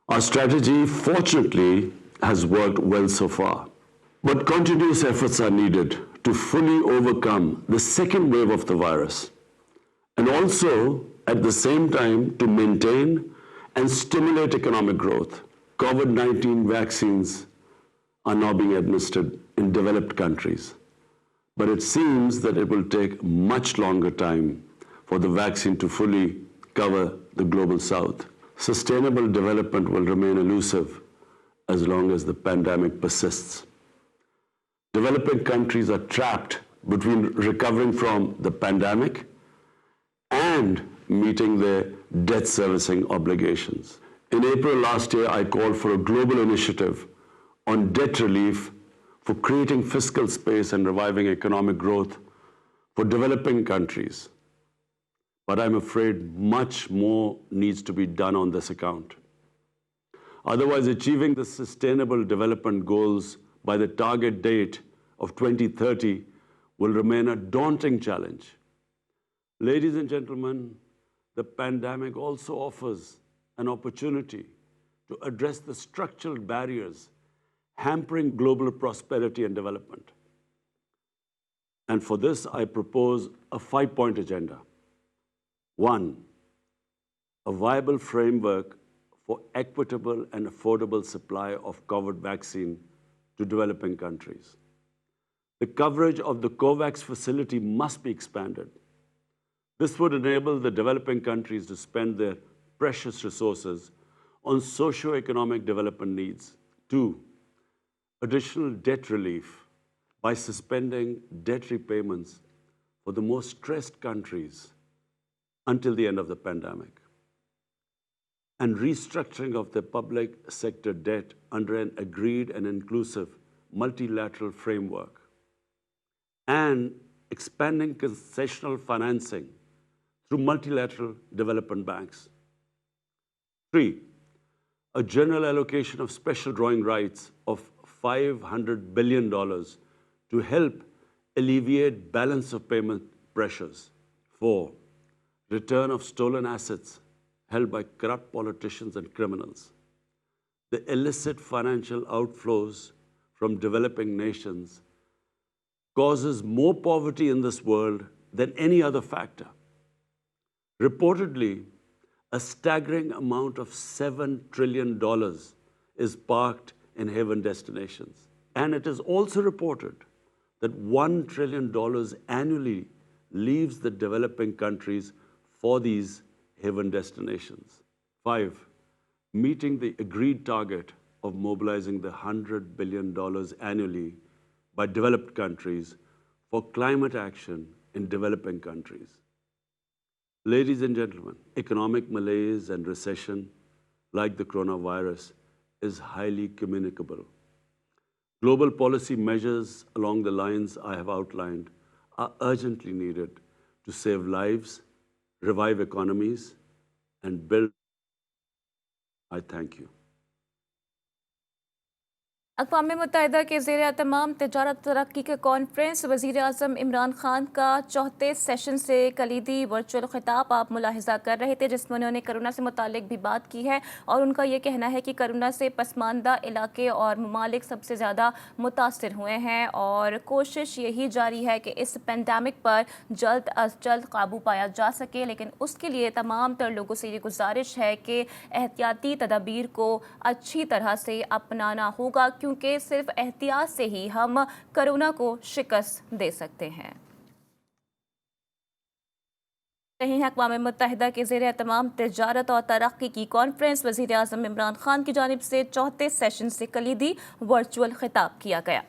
Our strategy, fortunately, has worked well so far. But continuous efforts are needed to fully overcome the second wave of the virus, and also, at the same time, to maintain and stimulate economic growth. COVID-19 vaccines are now being administered in developed countries, but it seems that it will take much longer time for the vaccine to fully cover the global south. Sustainable development will remain elusive as long as the pandemic persists. Developing countries are trapped between recovering from the pandemic and meeting their debt servicing obligations. In April last year, I called for a global initiative on debt relief for creating fiscal space and reviving economic growth for developing countries. But I'm afraid much more needs to be done on this account. Otherwise, achieving the sustainable development goals by the target date of 2030 will remain a daunting challenge. Ladies and gentlemen, the pandemic also offers an opportunity to address the structural barriers hampering global prosperity and development. And for this, I propose a 5-point agenda. 1, a viable framework for equitable and affordable supply of COVID vaccine to developing countries. The coverage of the COVAX facility must be expanded. This would enable the developing countries to spend their precious resources on socio-economic development needs. 2, additional debt relief by suspending debt repayments for the most stressed countries until the end of the pandemic, and restructuring of the public sector debt under an agreed and inclusive multilateral framework, and expanding concessional financing through multilateral development banks. 3, a general allocation of special drawing rights of $500 billion to help alleviate balance of payment pressures. 4, return of stolen assets held by corrupt politicians and criminals. The illicit financial outflows from developing nations causes more poverty in this world than any other factor. Reportedly, a staggering amount of $7 trillion is parked in haven destinations. And it is also reported that $1 trillion annually leaves the developing countries for these haven destinations. 5, meeting the agreed target of mobilizing the $100 billion annually by developed countries for climate action in developing countries. Ladies and gentlemen, economic malaise and recession, like the coronavirus, is highly communicable. Global policy measures along the lines I have outlined are urgently needed to save lives, revive economies, and build. I thank you. अक़वाम मुत्तहिदा के ज़ेर-ए-तमाम तिजारत तरक्की के conference वज़ीर आज़म इमरान खान का चौथे session से कलीदी virtual ख़िताब आप मुलाहिज़ा कर रहे थे, जिसमें उन्होंने कोरोना से मुतालिक भी बात की है और उनका ये कहना है कि कोरोना से पसमानदा इलाके और ममालिक सबसे ज़्यादा मुतासर हुए हैं और कोशिश यही जारी है कि इस पेंडेमिक पर जल्द अज जल्द काबू पाया जा सके, लेकिन उसके लिए तमाम तर लोगों से ये गुजारिश है कि एहतियाती तदाबीर को अच्छी तरह से अपनाना होगा, क्योंकि सिर्फ एहतियात से ही हम कोरोना को शिकस्त दे सकते हैं। रही है अक़वाम मुत्तहिदा के ज़ेर-ए-तमाम तिजारत और तरक्की की कॉन्फ्रेंस वज़ीर आज़म इमरान खान की जानिब से चौथे सेशन से कलीदी वर्चुअल ख़िताब किया गया।